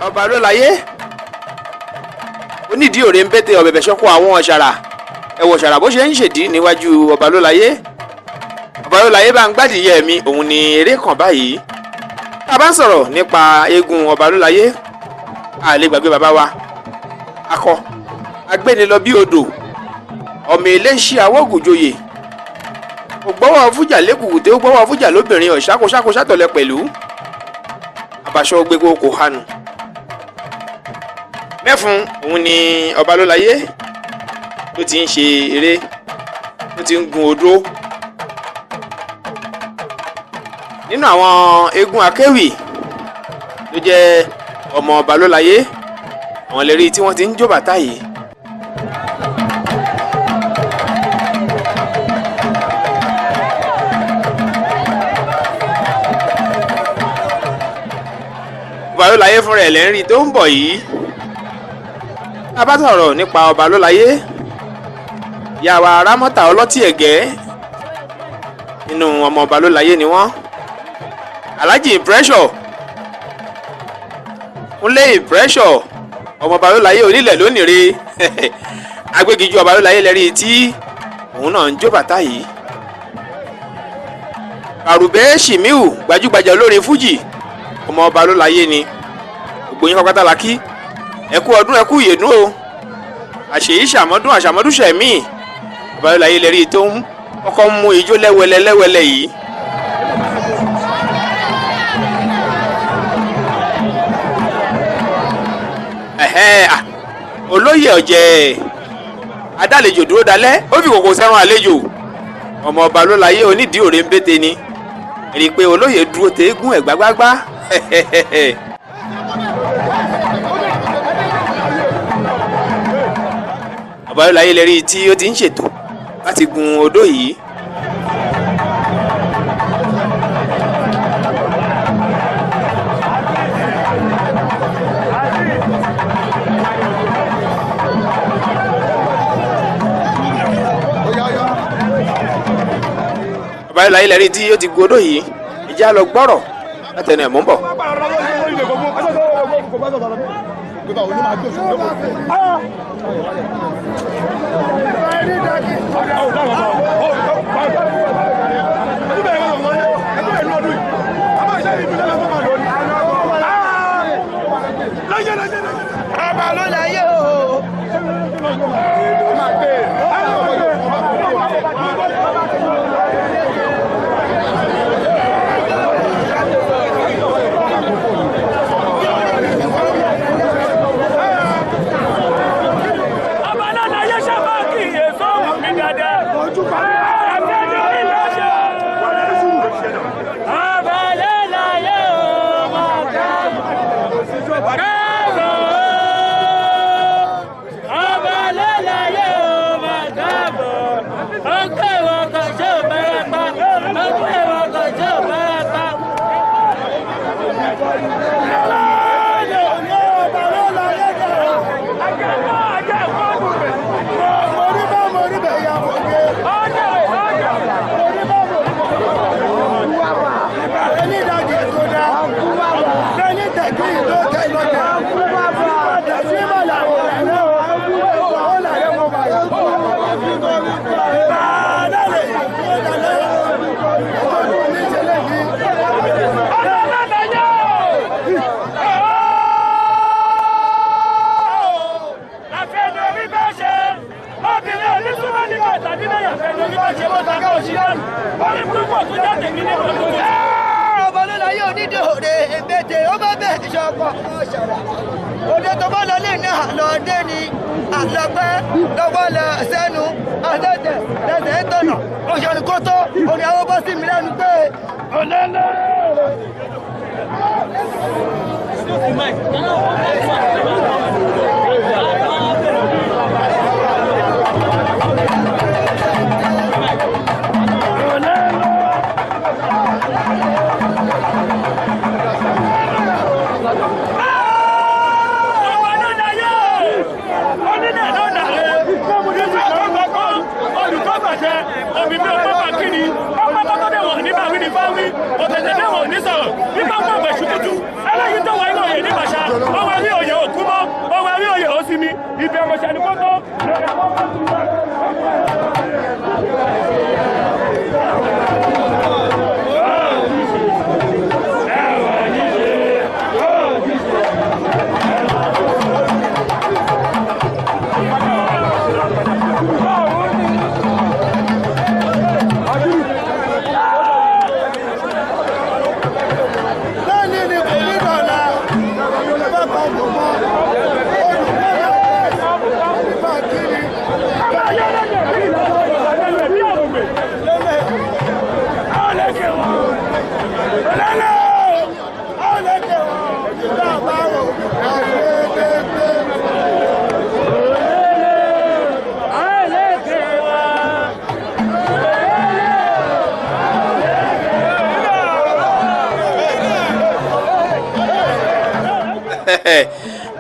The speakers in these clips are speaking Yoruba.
Obalolaye onídìí òrè ń bẹ́tẹ̀ ọ̀bẹ̀bẹ̀ ṣọ́kọ́ àwọn ọ̀ṣàrà ẹ̀wọ̀ ṣàrà bó ṣe ń ṣèdí níwájú Obalolaye. Obalolaye bá ń gbádìyẹ mi òun ni eré kan báyìí. Tá a bá ń sọ̀rọ̀ nípa eégún Obalolaye a lè gbàgbé bàbá wa akọ agbénilọ bí odò ọmọ eléṣẹ́ awọ́gùnjoyè kò gbọ́wọ́ fújà lẹ́kùkù tí ó gbọ́wọ́ fújà lóbìnrin ọ̀ṣákóṣákó sátọ̀lẹ̀ pẹ̀lú àbàṣọ gbégbó kò hanu. Mẹ́fun òun ni Obalolaye ló ti ń ṣe eré ló ti ń gun odó. Nínú àwọn eégún akéwì ló jẹ́ ọmọ Obalolaye àwọn lè rí tí wọ́n ti ń jó bàtà yìí. Obalolaye fúnra ẹ̀ lẹ́rìí tó ń bọ̀ yìí. A bá sọ̀rọ̀ nípa Obalolaye yàwá Rámọ́tà ọlọ́tí ẹ̀gẹ́ nínú ọmọ Obalolaye ni wọ́n. Alhaji Pressure Kúnlé Pressure ọmọ Obalolaye onílẹ̀ lónìí agbégijù Obalolaye lẹ́rìí tí òun náà ń jó bàtà yìí. Kàrùbẹ́ Ṣìmíù gbajúgbajà olórin fújì ọmọ Obalolaye ni gbogbo yín pátá la kí ẹ kú ọdún ẹ kú ìyèdún o àṣèyí ṣàmọ́dún àṣàmọ́dún ṣẹ̀mí. Obalolaye lẹ́rìí tó ń kọ́kọ́ mú ijó lẹ́wẹ̀lẹ́ yìí. Olóyè ọ̀jẹ̀ adálejò dúró dalẹ̀ ó fi kòkò sẹ́run àlejò ọmọ Obalolaye onídìí òrè ń bẹ́tẹ̀ ni rí i pé olóyè dúró tẹ eégún ẹ̀ gbágbágbá. Obalolaye lè rí i tí ó ti ń ṣètò láti gun odó yìí. Obalolaye lè rí i tí ó ti gun odó yìí ìjà lọ gbọ́rọ̀ látẹnu ẹ̀ mú bọ̀. Obalolaye o. Obalolaye onídìí òrè èbètè ó bá bẹ̀ ṣọkọ ọ̀ṣàrà òde tó bá lọ lè ní àlọ́dé ni àlọ́pẹ́ lọ́wọ́ lọ sẹ́nu àtẹ̀tẹ̀ lẹ́sẹ̀ tọ̀nà òṣèlú kótó òní àwọn bọ́ sí mi lẹ́nu pé ọ̀lẹ́lẹ́. Ọ̀tẹ̀tẹ̀ náà wọ̀ ní sọ̀rọ̀ nípa pọ̀ pẹ̀ṣù tuntun ẹlẹ́yìn tó wà inú òye ní bàṣà. ibi ọmọ ṣàní kótó lórí àwọn ọmọ tó wà.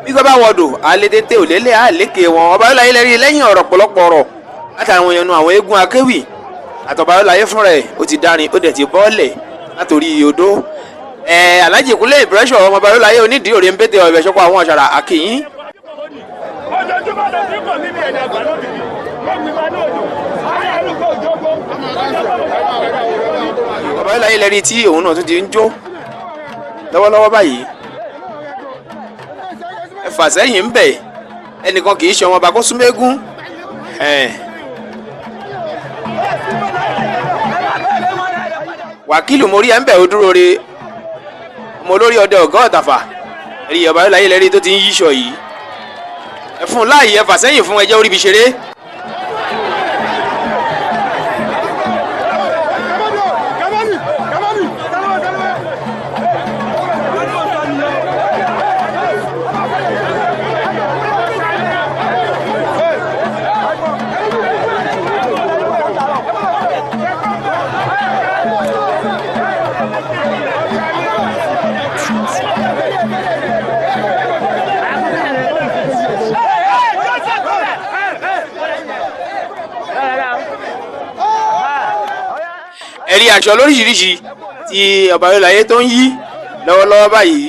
bí gbọ́ bá wọ̀dù alétété òlélẹ̀ àlékè wọn Ọbalólayé lẹ́rí lẹ́yìn ọ̀rọ̀ pọ̀lọpọ̀ ọ̀rọ̀ látàwọn èèyàn àwọn eégún akéwì àtọ̀balólayé fúnra ẹ̀ ó ti dárin ó dẹ̀ ti bọ́ọ̀lẹ̀ látòrí odó Alhaji Kúnlé ìpírẹ́sọ̀ ọmọ Ọbalólayé onídìí òrè ń pété ọ̀bẹ ṣọ́kọ̀ àwọn ọ̀ṣàrà àkìyìn. ojoojúmọ́ ló ti kọ̀ níbi ẹ̀dá àgbà lóbi wọ́n fi máa ní òjò ayé àlùkò òjòkó. Ọbalólayé lẹ́rí tí òun náà tún ti ń jó lọ́wọ́lọ́wọ́ báyìí ẹfà sẹ́yìn ń bẹ̀ ẹnìkan kì í ṣe ọmọ ọba kó súnmẹ́gún wàkìlù mórí ẹ̀ ń bẹ̀ ó dúró re ọmọ olórí ọdẹ ọ̀gá ọ̀tàfà ẹ̀rí Ọbalólayé lẹ́rí tó ti ń yíṣọ yìí ẹ fún un láàyè ẹfà sẹ́yìn fún ẹjẹ́ orí ibi ṣeré. ẹ̀rí aṣọ lóríṣiríṣi tí Ọbalólayé tó ń yí lọ́wọ́lọ́wọ́ báyìí.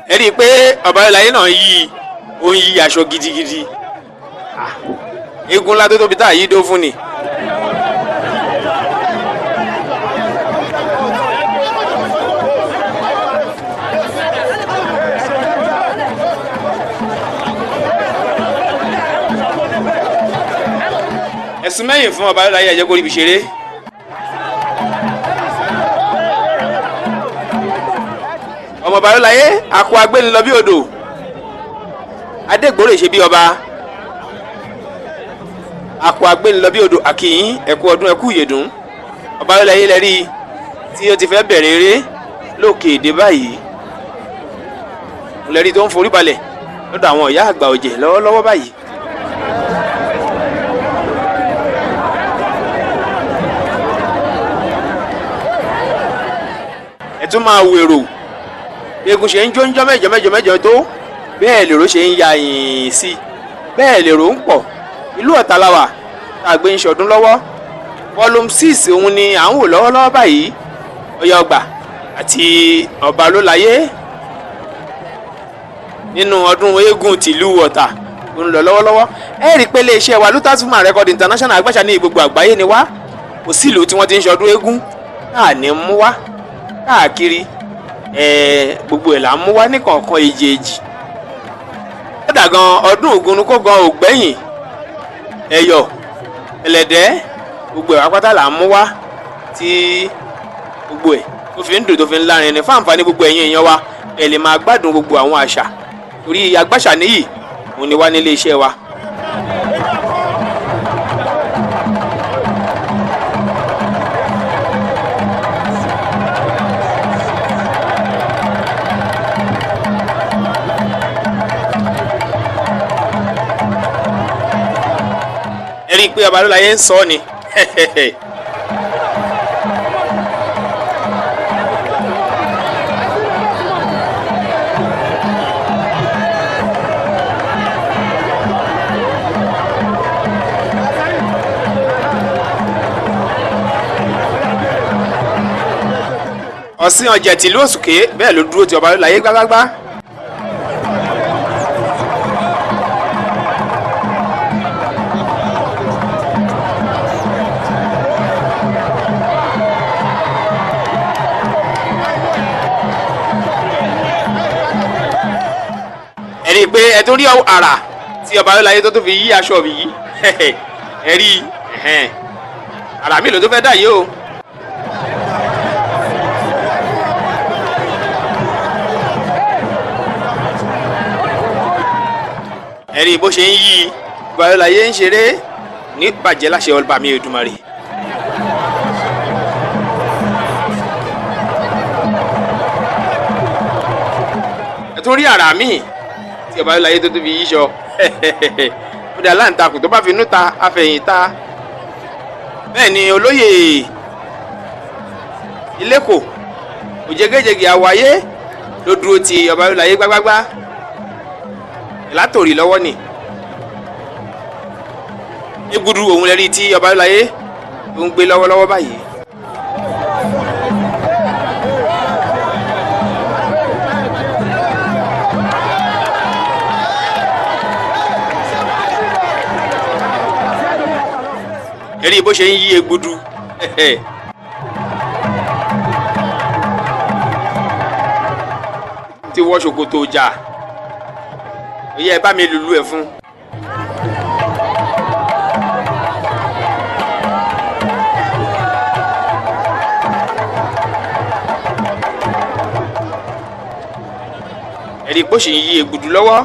ẹ rí i pé Ọbalólayé náà yí ó ń yí aṣọ gidigidi eégún ńlá tó tóbi tá a yí dó fún ni. ẹ̀sùn mẹ́yìn fún Ọbalólayé ẹ̀jẹ̀ kó ríbi ṣeré. ọmọ Ọbalólayé akọ agbéni lọ bí odò adégbòrè ṣe bí ọba akọ agbéni lọ bí odò àkìyìn ẹkú ọdún ẹkú ìyèdún Ọbalólayé lẹ́rí tí ó ti fẹ́ bẹ̀rẹ̀ eré lókè èdè báyìí lẹ́rí tó ń forí balẹ̀ lọ́dọ̀ àwọn ìyá àgbà ọ̀jẹ̀ lọ́wọ́lọ́wọ́ báyìí. ẹ tún máa wèrò eégún ṣe ń jó ń jọ mẹ́jọ tó bẹ́ẹ̀ lèrò ṣe ń ya yìnyín sí bẹ́ẹ̀ lèrò ń pọ̀ ìlú Ọ̀tà la wà tá a gbé ń ṣọdún lọ́wọ́ volume 6 òun ni à ń wò lọ́wọ́lọ́wọ́ báyìí Ọya Ọgbà àti Ọbalólayé nínú ọdún eégún tìlú Ọ̀tà tó ń lọ lọ́wọ́lọ́wọ́ ẹ rí i pé iléeṣẹ́ wa Lutasuma Record International agbáṣà ní gbogbo àgbáyé ni wá kò sí ìlú tí wọ́n ti ń ṣọdún eégún náà ní mú wá káàkiri gbogbo ẹ̀ là ń mú wá ní kọ̀ọ̀kan èjèèjì kódà gan ọdún Ògún kó gan ògbẹ́yìn ẹ̀yọ̀ ẹlẹ́dẹ́ gbogbo ẹ̀ wápátá là ń mú wá tí gbogbo ẹ̀ tó fi ń dùn tó fi ń lárin ní fáǹfààní gbogbo ẹ̀yin èèyàn wa ẹ̀ lè máa gbádùn gbogbo àwọn àṣà torí agbáṣà níyì òun ni wá nílé iṣẹ́ wa. rí i pé Ọbalólayé ń sọ ni ọ̀sìn ọ̀jẹ̀ tìlú òsùké bẹ́ẹ̀ ló dúró ti Ọbalólayé gbágbágbá. ẹ̀rí pé ẹ tó rí àrà tí Ọbalólayé tó fi yí aṣọ yìí ẹ̀rí àrà mi ló tó fẹ́ dà yìí o. ẹ̀rí bó ṣe ń yí Ọbalólayé ń ṣeré ní bàjẹ́ láṣẹ ọba mi Èdùmàrè. ẹ tún rí àrà míì tí Ọbalólayé tó fi yíṣọ ó dá láǹtakùn tó bá fi inú ta afẹ̀yìn ta. bẹ́ẹ̀ ni olóyè Ilékò òjégéjègè àwáyé ló dúró ti Ọbalólayé gbágbágbá látòrí lọ́wọ́ ni. Egudu òun lẹ́rí tí Ọbalólayé tó ń gbé lọ́wọ́lọ́wọ́ báyìí. ẹ̀rí bó ṣe ń yí Egudu. ti wọ ṣòkòtò ọjà ó yẹ bá mi lùlù ẹ̀ fún. ẹ̀rí bó ṣe ń yí Egudu lọ́wọ́.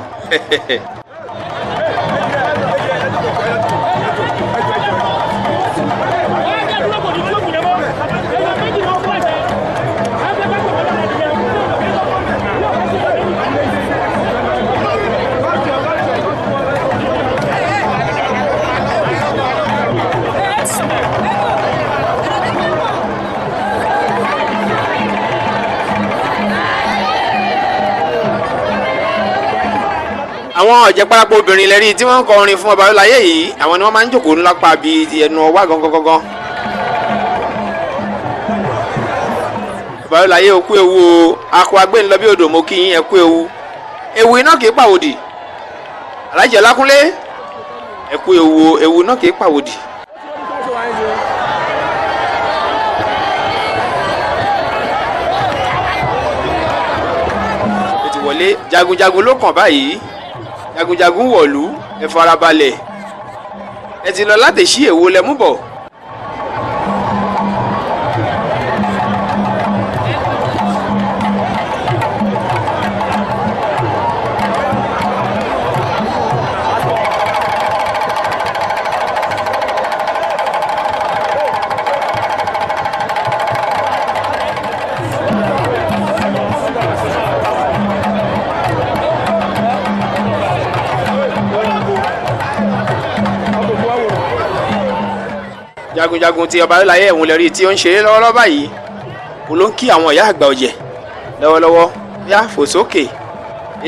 àwọn ọ̀jẹ̀ parapọ̀ obìnrin lẹ́rí tí wọ́n ń kọ orin fún Ọbalólayé yìí àwọn ni wọ́n máa ń jókòó lápá bíi ti ẹnu ọwá gangan. Ọbalólayé o kú ewu o akọ agbẹ́nilọ bí odò mo kí yín ẹ kú ewu iná kì í pàwòdì Aláàjì Ọlákúnlé ẹ kú ewu iná kì í pàwòdì. ó ti wọlé jagunjagun ló kàn báyìí. jagunjagun wọ̀lú ẹ farabalẹ̀ ẹ ti lọ láti ṣí èwo lẹ mú bọ̀. jagunjagun ti Ọbalólayé ẹ̀hún lẹ́rí tí ó ń ṣeré lọ́wọ́lọ́wọ́ báyìí kò ló ń kí àwọn ìyá àgbà ọ̀jẹ̀ lọ́wọ́lọ́wọ́ yá fò sókè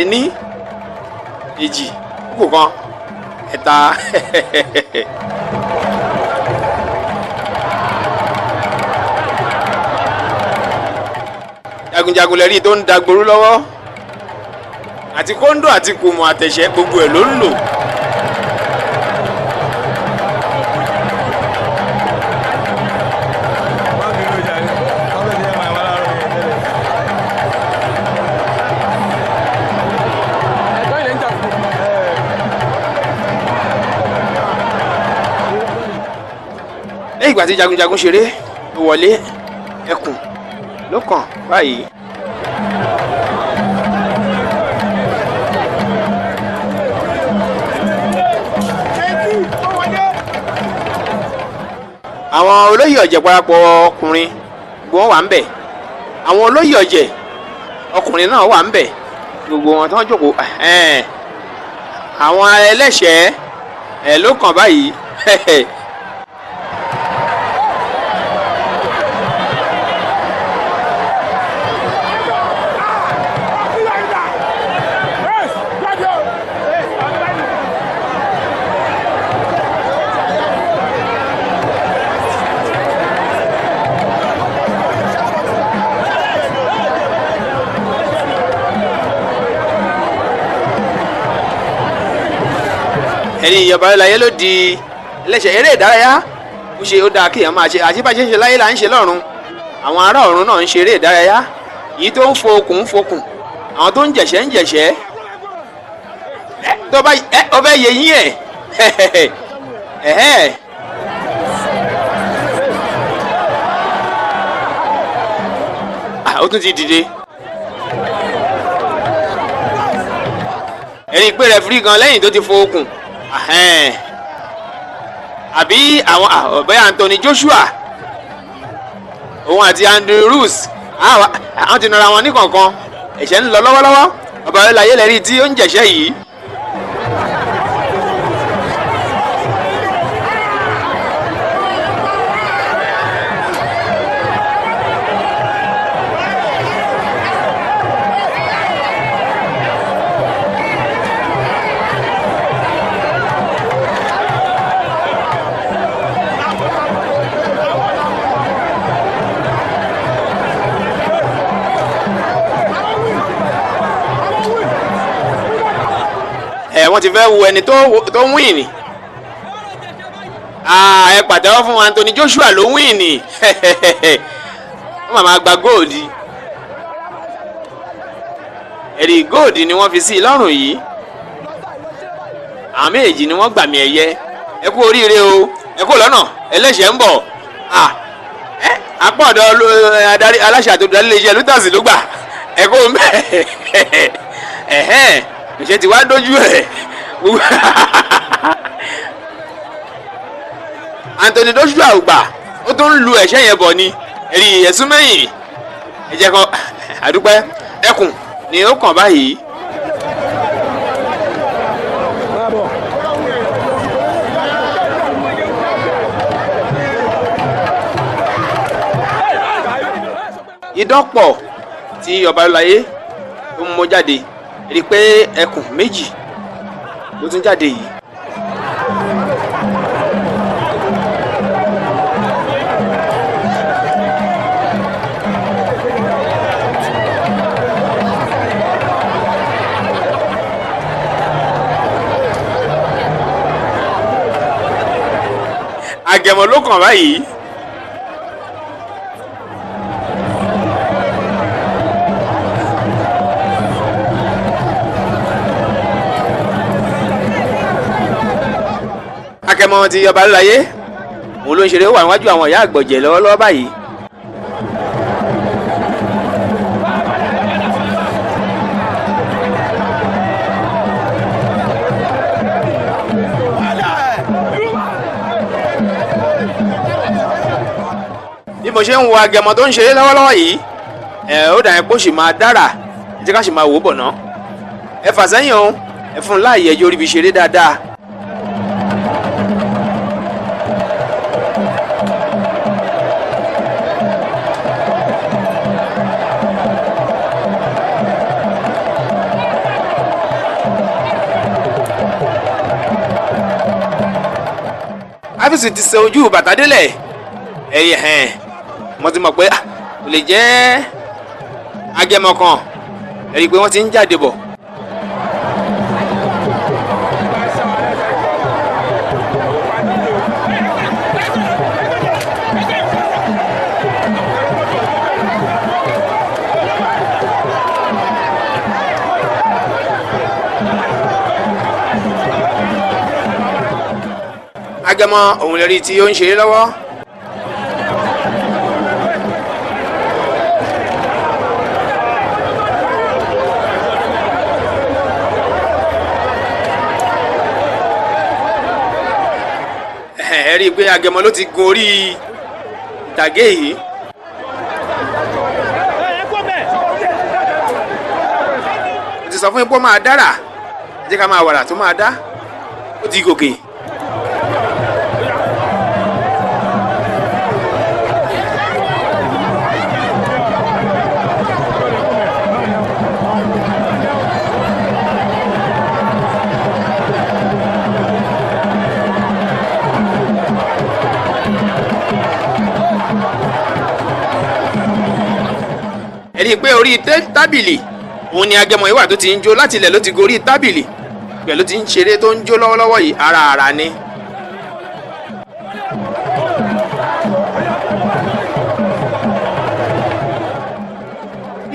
ení èjì kókò kan ẹ̀ta. jagunjagun lẹ́rí tó ń dagboru lọ́wọ́ àti kóńdó àti kùmù àtẹ̀ṣẹ́ gbogbo ẹ̀ ló ń lò. lẹ́yìn ìgbà tí jagunjagun ṣeré ló wọlé ẹkùn ló kàn báyìí. àwọn olóyè ọ̀jẹ̀ parapọ̀ ọkùnrin gbogbo wọn wà ń bẹ̀ àwọn olóyè ọ̀jẹ̀ ọkùnrin náà wà ń bẹ̀ gbogbo wọn tí wọ́n jókòó àwọn ẹlẹ́ṣẹ̀ẹ́ ló kàn báyìí. ẹni Ọbalolaye ló di ẹlẹ́ṣẹ̀ eré ìdárayá ó ṣe ó dáa kéèyàn máa ṣe àṣìbáṣe ṣe láyé là ń ṣe lọ́run àwọn ará ọ̀run náà ń ṣe eré ìdárayá èyí tó ń fokùn ń fokùn àwọn tó ń jẹ̀ṣẹ́ ń jẹ̀ṣẹ́ tó bá ọbẹ̀ yẹ yín ẹ̀ ó tún ti dìde ẹni pé rẹfúrí gan lẹ́yìn tó ti fokùn àbí àwọn ọ̀bẹ Anthony Joshua òun àti Andrew Roos àwọn ti nara wọn ní kọ̀ọ̀kan ẹ̀ṣẹ̀ ń lọ lọ́wọ́lọ́wọ́ Ọbalolaye lẹ́rìí tí ó ń jẹ̀ṣẹ́ yìí. wọ́n ti fẹ́ wo ẹni tó win ni ẹ pàtẹ́wọ́ fún Anthony Joshua ló win ni wọ́n máa gba góòdì ẹ̀rí góòdì ni wọ́n fi sí i lọ́rùn yìí àwọn méjèèjì ni wọ́n gbàmì ẹ̀yẹ ẹ kú oríire o ẹ kú lọ́nà ẹlẹ́ṣẹ̀ ń bọ̀ apá ọ̀dọ̀ adarí aláṣẹ àtòdarí iléeṣẹ́ Lutas ló gbà ẹ kú ìṣe ti wá dójú ẹ̀ Anthony Joshua ò gbà ó tún ń lu ẹ̀ṣẹ́ yẹn bọ̀ ni ẹ̀rí ẹ̀sùn mẹ́yìn ẹ̀jẹ̀ kan àdúpẹ́ ẹkùn ni ó kàn báyìí. ìdánpọ̀ tí Ọbalolaye tó ń mú jáde rí i pé ẹkùn méjì ló tún jáde yìí. Agẹmọ ló kàn báyìí. Agẹmọ ti Ọbalolaye òun ló ń ṣeré wà níwájú àwọn ìyá àgbọ̀jẹ̀ lọ́wọ́lọ́wọ́ báyìí. bí mo ṣe ń wo Agẹmọ tó ń ṣeré lọ́wọ́lọ́wọ́ yìí ó dà yẹn kó sì máa dára ẹ jẹ́ ká sì máa wò ó bọ̀ ná ẹ fà sẹ́yìn o ẹ fún un láàyè ẹjọ́ orí fi ṣeré dáadáa. áfíìsì ti sẹ ojú bàtà délẹ̀ ẹ̀yẹ̀ mo ti mọ̀ pé kò lè jẹ́ Agẹmọ kan ẹ̀rí pé wọ́n ti ń jáde bọ̀. Agẹmọ òun lè rí tí ó ń ṣeré lọ́wọ́. ẹ rí i pé Agẹmọ ló ti gun orí ìtàgé yìí. mo ti sọ fún yín pé ó máa dára ẹ jẹ́ ká máa wàrà tó máa dá ó ti gòkè. ẹ rí i pé orí tábìlì òun ni Agẹmọ yìí wà tó ti ń jó láti ilẹ̀ ló ti gorí tábìlì pẹ̀lú tí ń ṣeré tó ń jó lọ́wọ́lọ́wọ́ yìí ara ni.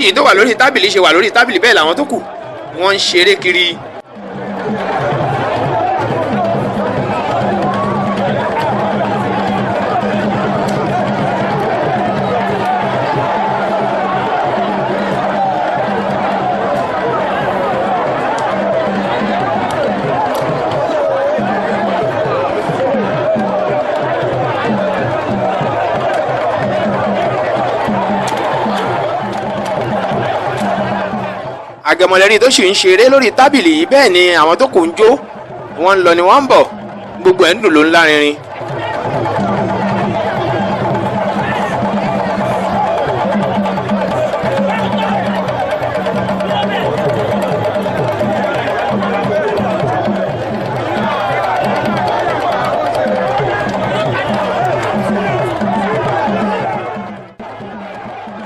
èyí tó wà lórí tábìlì ṣe wà lórí tábìlì bẹ́ẹ̀ làwọn tó kù wọ́n ń ṣeré kiri. àgẹ̀mọ̀lẹ́rì tó sì ń ṣeré lórí tábìlì yìí bẹ́ẹ̀ ni àwọn tó kù ń jó wọ́n ń lọ ni wọ́n ń bọ̀ gbogbo ẹ̀ ń dùn ló ń lárinrin.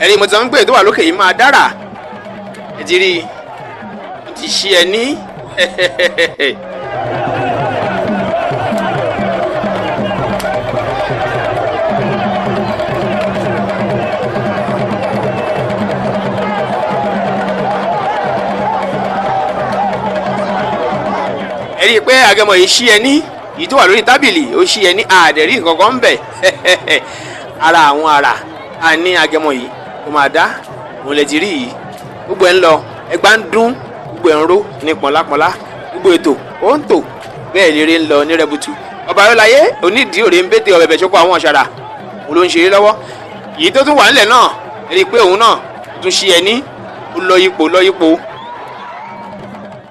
ẹ̀rí mo ti sọ ń pè tó wà lókè yìí máa dára ẹ ti rí i ti ṣí ẹ ní ẹ rí i pé Agẹmọ yìí ṣí ẹ ní yìí tó wà lórí tábìlì ó ṣí ẹ ní àdẹ̀rí kankan ń bẹ̀ ara àwọn ara a ní Agẹmọ yìí ó máa dá òun lè ti rí yìí gbogbo ẹ̀ ń lọ ẹgbà ń dún gbogbo ẹ̀ ń ró ní pọ̀nlápọ̀nlá gbogbo ètò ó ń tò bẹ́ẹ̀ lérè ń lọ ní rẹ́butu. Ọba Ayọ̀láyé onídìí òrè ń bètè ọ̀bẹ̀bẹ̀ ṣokò àwọn ọ̀ṣàrà òun ló ń ṣeré lọ́wọ́ yìí tó tún wà nílẹ̀ náà ẹ rí i pé òun náà tún ṣí ẹ ní ó lọ yípo